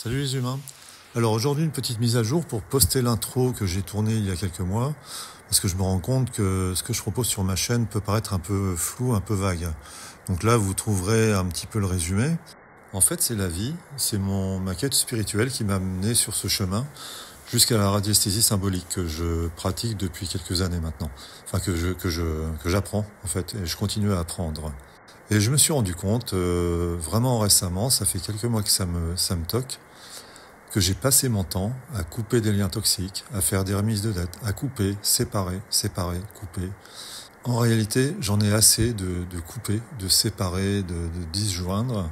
Salut les humains. Alors aujourd'hui une petite mise à jour pour poster l'intro que j'ai tournée il y a quelques mois, parce que je me rends compte que ce que je propose sur ma chaîne peut paraître un peu flou, un peu vague. Donc là vous trouverez un petit peu le résumé. En fait c'est la vie, c'est ma quête spirituelle qui m'a amené sur ce chemin jusqu'à la radiesthésie symbolique que je pratique depuis quelques années maintenant. Enfin que j'apprends en fait, et je continue à apprendre. Et je me suis rendu compte vraiment récemment, ça fait quelques mois que ça me toque, que j'ai passé mon temps à couper des liens toxiques, à faire des remises de dettes, à couper, séparer, couper. En réalité, j'en ai assez de couper, de séparer, de disjoindre.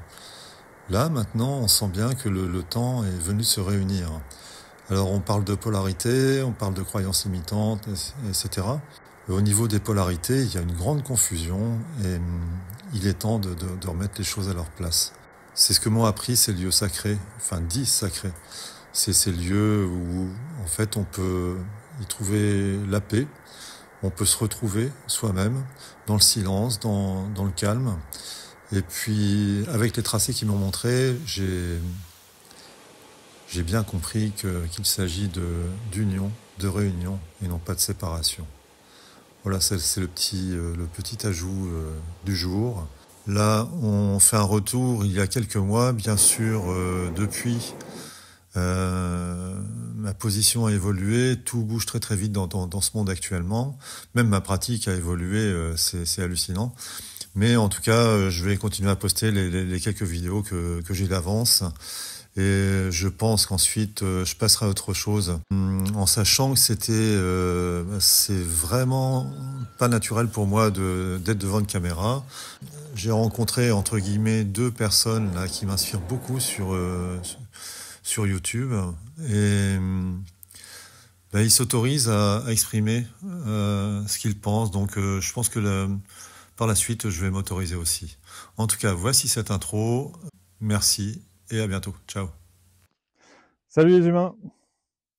Là, maintenant, on sent bien que le temps est venu se réunir. Alors, on parle de polarité, on parle de croyances limitantes, etc. Au niveau des polarités, il y a une grande confusion et il est temps de remettre les choses à leur place. C'est ce que m'ont appris ces lieux sacrés, enfin dits sacrés. C'est ces lieux où, en fait, on peut y trouver la paix, on peut se retrouver soi-même, dans le silence, dans le calme. Et puis, avec les tracés qu'ils m'ont montrés, j'ai bien compris qu'il s'agit d'union, de réunion, et non pas de séparation. Voilà, c'est le petit ajout du jour. Là, on fait un retour il y a quelques mois, bien sûr, depuis. Ma position a évolué, tout bouge très très vite dans ce monde actuellement. Même ma pratique a évolué, c'est hallucinant. Mais en tout cas, je vais continuer à poster les quelques vidéos que j'ai d'avance. Et je pense qu'ensuite, je passerai à autre chose, en sachant que c'est vraiment pas naturel pour moi d'être devant une caméra. J'ai rencontré entre guillemets deux personnes là qui m'inspirent beaucoup sur YouTube et ils s'autorisent à exprimer ce qu'ils pensent. Donc, je pense que par la suite, je vais m'autoriser aussi. En tout cas, voici cette intro. Merci et à bientôt. Ciao. Salut les humains.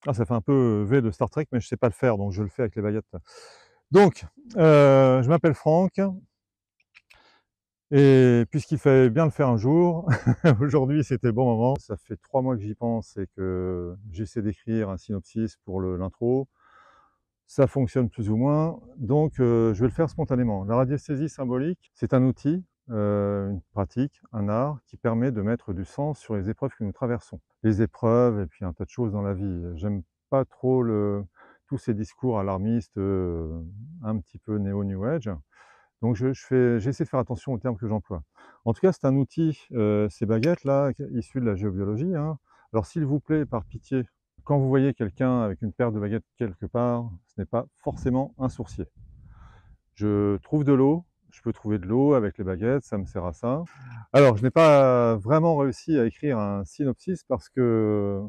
Ah, ça fait un peu V de Star Trek, mais je sais pas le faire, donc je le fais avec les baguettes. Donc, je m'appelle Franck, et puisqu'il fallait bien le faire un jour, aujourd'hui c'était le bon moment. Ça fait 3 mois que j'y pense et que j'essaie d'écrire un synopsis pour l'intro. Ça fonctionne plus ou moins, donc je vais le faire spontanément. La radiesthésie symbolique, c'est un outil, une pratique, un art qui permet de mettre du sens sur les épreuves que nous traversons. Les épreuves et puis un tas de choses dans la vie. J'aime pas trop tous ces discours alarmistes, un petit peu néo-new age. Donc j'essaie de faire attention aux termes que j'emploie. En tout cas, c'est un outil, ces baguettes-là, issues de la géobiologie, hein. Alors s'il vous plaît, par pitié, quand vous voyez quelqu'un avec une paire de baguettes quelque part, ce n'est pas forcément un sourcier. Je trouve de l'eau, je peux trouver de l'eau avec les baguettes, ça me sert à ça. Alors, je n'ai pas vraiment réussi à écrire un synopsis parce que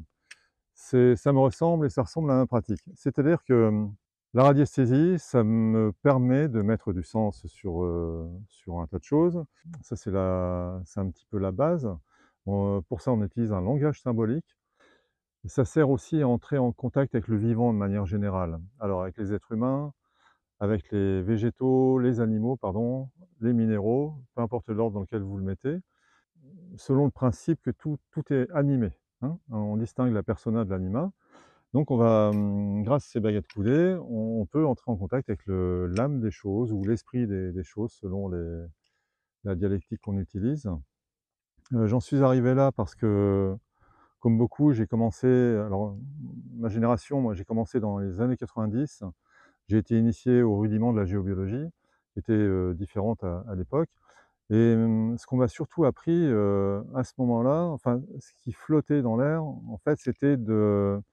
ça me ressemble et ça ressemble à ma pratique. C'est-à-dire que la radiesthésie, ça me permet de mettre du sens sur un tas de choses. Ça, c'est un petit peu la base. Pour ça, on utilise un langage symbolique. Et ça sert aussi à entrer en contact avec le vivant de manière générale. Alors, avec les êtres humains, avec les végétaux, les animaux, pardon, les minéraux, peu importe l'ordre dans lequel vous le mettez, selon le principe que tout est animé, hein. On distingue la persona de l'anima. Donc on va, grâce à ces baguettes coudées, on peut entrer en contact avec l'âme des choses ou l'esprit des choses selon la dialectique qu'on utilise. J'en suis arrivé là parce que, comme beaucoup, j'ai commencé, alors ma génération, moi j'ai commencé dans les années 90, j'ai été initié aux rudiments de la géobiologie, qui était différente à l'époque. Et ce qu'on m'a surtout appris à ce moment-là, enfin ce qui flottait dans l'air, en fait, c'était une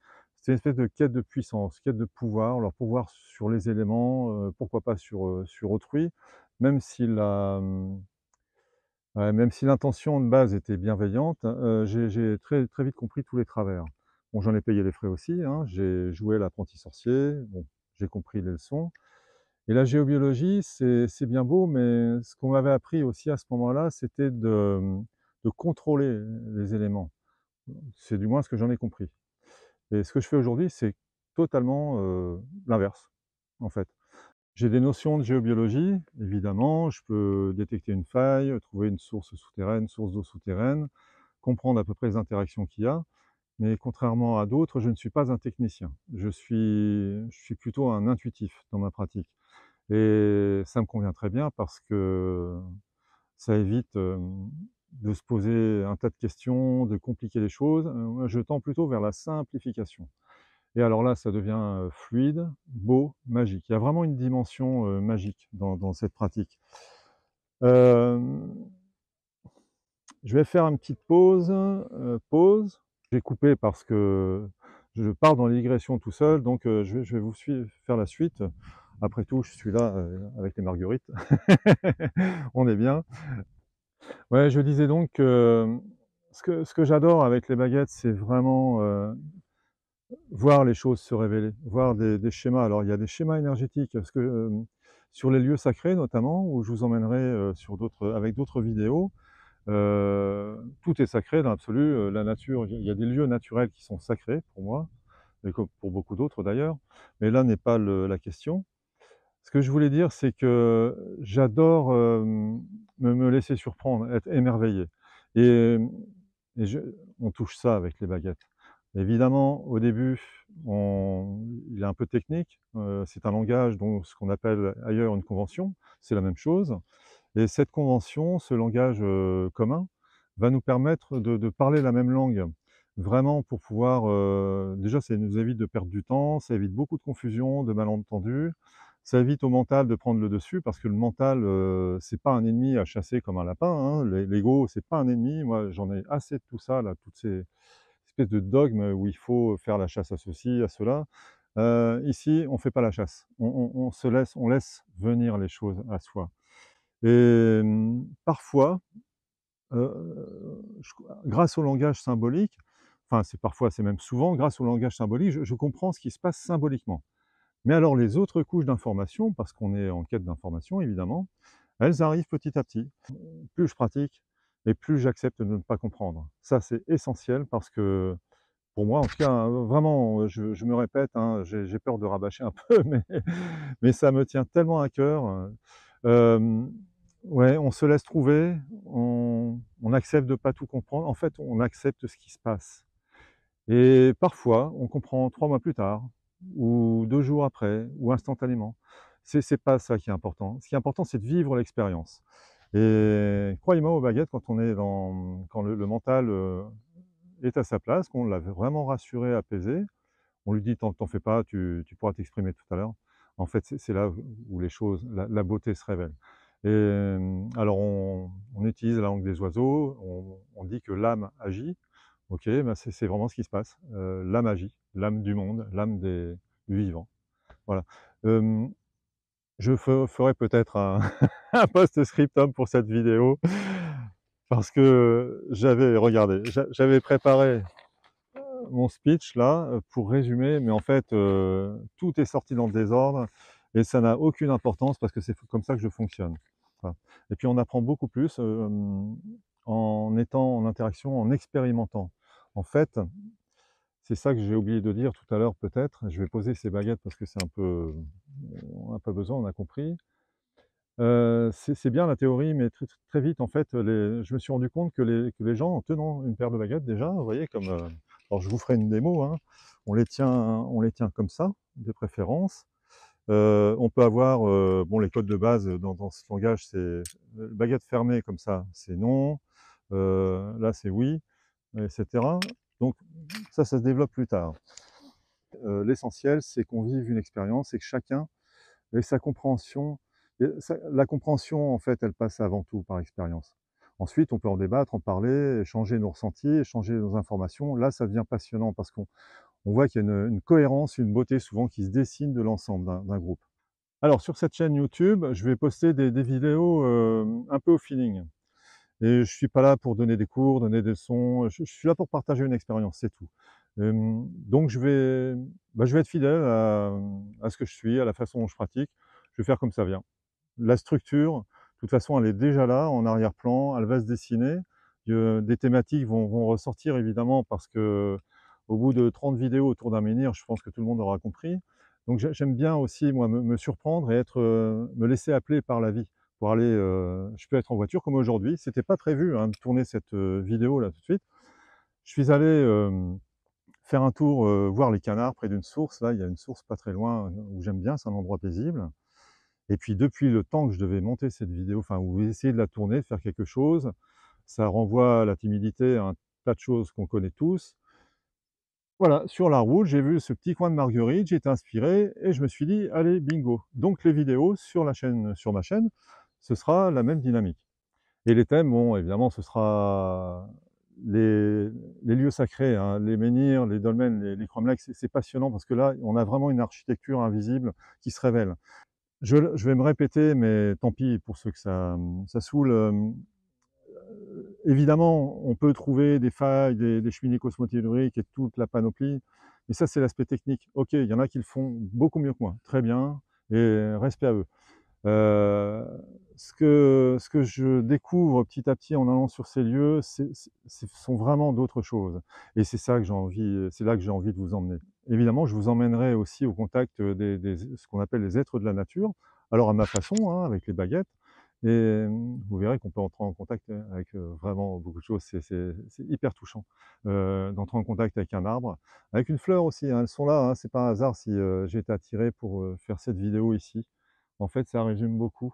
espèce de quête de puissance, quête de pouvoir, leur pouvoir sur les éléments, pourquoi pas sur autrui, même si ouais, même si l'intention de base était bienveillante, j'ai très, très vite compris tous les travers. Bon, j'en ai payé les frais aussi, hein, j'ai joué l'apprenti sorcier, bon, j'ai compris les leçons. Et la géobiologie, c'est bien beau, mais ce qu'on m'avait appris aussi à ce moment-là, c'était de contrôler les éléments. C'est du moins ce que j'en ai compris. Et ce que je fais aujourd'hui, c'est totalement l'inverse, en fait. J'ai des notions de géobiologie, évidemment, je peux détecter une faille, trouver une source souterraine, source d'eau souterraine, comprendre à peu près les interactions qu'il y a. mais contrairement à d'autres, je ne suis pas un technicien. Je suis plutôt un intuitif dans ma pratique et ça me convient très bien parce que ça évite, de se poser un tas de questions, de compliquer les choses. Moi, je tends plutôt vers la simplification et alors là, ça devient, fluide, beau, magique. Il y a vraiment une dimension, magique dans cette pratique. Hem, je vais faire une petite pause. Je vais couper parce que je pars dans les digressions tout seul, donc je vais vous faire la suite. Après tout, je suis là, avec les marguerites. On est bien. Ouais, je disais donc que ce que j'adore avec les baguettes, c'est vraiment, voir les choses se révéler, voir des schémas. Alors il y a des schémas énergétiques, parce que, sur les lieux sacrés notamment, où je vous emmènerai, sur d'autres avec d'autres vidéos, tout est sacré dans l'absolu, la nature, il y a des lieux naturels qui sont sacrés pour moi, et comme pour beaucoup d'autres d'ailleurs, mais là n'est pas la question. Ce que je voulais dire, c'est que j'adore, me laisser surprendre, être émerveillé et et je on touche ça avec les baguettes. Évidemment, au début, il est un peu technique, c'est un langage dont ce qu'on appelle ailleurs une convention, c'est la même chose et cette convention, ce langage, commun, va nous permettre de parler la même langue. Vraiment pour pouvoir, déjà ça nous évite de perdre du temps, ça évite beaucoup de confusion, de malentendus, ça évite au mental de prendre le dessus parce que le mental, c'est pas un ennemi à chasser comme un lapin, hein. L'ego, c'est pas un ennemi. Moi, j'en ai assez de tout ça là, toutes ces espèces de dogmes où il faut faire la chasse à ceci, à cela. Ici, on fait pas la chasse. On laisse venir les choses à soi et parfois, grâce au langage symbolique, enfin c'est parfois, c'est même souvent grâce au langage symbolique, je comprends ce qui se passe symboliquement. Mais alors les autres couches d'information, parce qu'on est en quête d'information évidemment, elles arrivent petit à petit. Plus je pratique et plus j'accepte de ne pas comprendre. Ça c'est essentiel parce que, pour moi en tout cas, hein, vraiment, je me répète, hein, j'ai peur de rabâcher un peu, mais ça me tient tellement à cœur. Ouais, on se laisse trouver, on accepte de pas tout comprendre. En fait, on accepte ce qui se passe et parfois, on comprend 3 mois plus tard ou 2 jours après ou instantanément. C'est pas ça qui est important. Ce qui est important, c'est de vivre l'expérience et croyez-moi aux baguettes, quand le mental, est à sa place, qu'on l'a vraiment rassuré, apaisé, on lui dit: «T'en fais pas, tu pourras t'exprimer tout à l'heure». En fait, c'est là où les choses, la beauté se révèle et alors on utilise la langue des oiseaux, on dit que l'âme agit. OK, bah, c'est vraiment ce qui se passe. L'âme agit, l'âme du monde, l'âme du vivant. Voilà. Hem, je ferai peut-être un un post-scriptum pour cette vidéo parce que j'avais préparé mon speech là, pour résumer, mais en fait, tout est sorti dans le désordre et ça n'a aucune importance parce que c'est comme ça que je fonctionne. Voilà. Et puis on apprend beaucoup plus, en étant en interaction, en expérimentant. En fait, c'est ça que j'ai oublié de dire tout à l'heure peut-être, je vais poser ces baguettes parce que c'est un peu, on n'a pas besoin, on a compris. C'est bien la théorie, mais très vite, en fait, je me suis rendu compte que les gens, en tenant une paire de baguettes déjà, vous voyez comme, alors je vous ferai une démo, hein, on les tient comme ça, de préférence. On peut avoir, bon les codes de base, dans ce langage, c'est, baguette fermée comme ça, c'est non, là c'est oui, et cetera. Donc ça se développe plus tard. L'essentiel, c'est qu'on vive une expérience et que chacun et sa compréhension, la compréhension, en fait, elle passe avant tout par l'expérience. Ensuite, on peut en débattre, en parler, échanger nos ressentis, échanger nos informations. Là, ça devient passionnant parce qu'on voit qu'il y a une cohérence, une beauté souvent qui se dessine de l'ensemble d'un groupe. Alors, sur cette chaîne YouTube, je vais poster des vidéos un peu au feeling. Et je suis pas là pour donner des cours, donner des leçons. Je suis là pour partager une expérience, c'est tout. Donc je vais être fidèle à ce que je suis, à la façon dont je pratique. Je vais faire comme ça vient. La structure, de toute façon, elle est déjà là, en arrière-plan, elle va se dessiner. Des thématiques vont ressortir évidemment parce que au bout de 30 vidéos autour d'un menhir, je pense que tout le monde aura compris. Donc j'aime bien aussi moi me surprendre et me laisser appeler par la vie pour aller, je peux être en voiture comme aujourd'hui. C'était pas prévu, hein, de tourner cette, vidéo là tout de suite. Je suis allé, faire un tour, voir les canards près d'une source. Là, il y a une source pas très loin où j'aime bien, c'est un endroit paisible. Et puis depuis le temps que je devais monter cette vidéo, enfin, ou essayer de la tourner, de faire quelque chose, ça renvoie à la timidité, à un tas de choses qu'on connaît tous. Voilà, sur la route, j'ai vu ce petit coin de marguerite, j'ai été inspiré et je me suis dit: «Allez, bingo!» Donc les vidéos sur la chaîne, sur ma chaîne, ce sera la même dynamique. Et les thèmes, bon, évidemment, ce sera les, les lieux sacrés, hein, les menhirs, les dolmens, les cromlechs. C'est passionnant parce que là, on a vraiment une architecture invisible qui se révèle. Je vais me répéter, mais tant pis pour ceux que ça saoule. Évidemment, on peut trouver des failles, des cheminées cosmotelluriques et toute la panoplie, mais ça, c'est l'aspect technique. Ok, il y en a qui le font beaucoup mieux que moi, très bien, et respect à eux. Euh, ce que je découvre petit à petit en allant sur ces lieux, ce sont vraiment d'autres choses. Et c'est ça que j'ai envie, c'est là que j'ai envie de vous emmener. Évidemment, je vous emmènerai aussi au contact ce qu'on appelle les êtres de la nature, alors à ma façon, hein, avec les baguettes. Et vous verrez qu'on peut entrer en contact avec vraiment beaucoup de choses. C'est hyper touchant d'entrer en contact avec un arbre, avec une fleur aussi, hein. Elles sont là, hein. C'est pas un hasard si j'ai été attiré pour faire cette vidéo ici. En fait, ça résume beaucoup.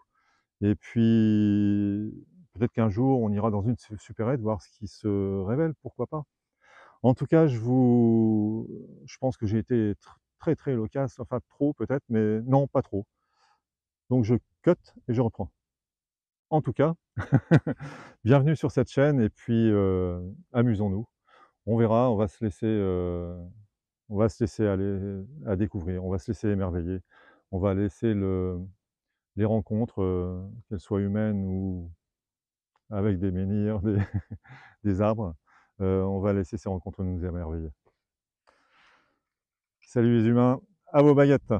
Et puis, peut-être qu'un jour, on ira dans une supérette voir ce qui se révèle, pourquoi pas. En tout cas, je pense que j'ai été très très loquace, enfin trop peut-être, mais non, pas trop. Donc je cut et je reprends. En tout cas, bienvenue sur cette chaîne et puis amusons-nous. On verra, on va se laisser aller à découvrir, on va se laisser émerveiller, on va laisser les rencontres, qu'elles soient humaines ou avec des menhirs, des arbres, on va laisser ces rencontres nous émerveiller. Salut les humains, à vos baguettes!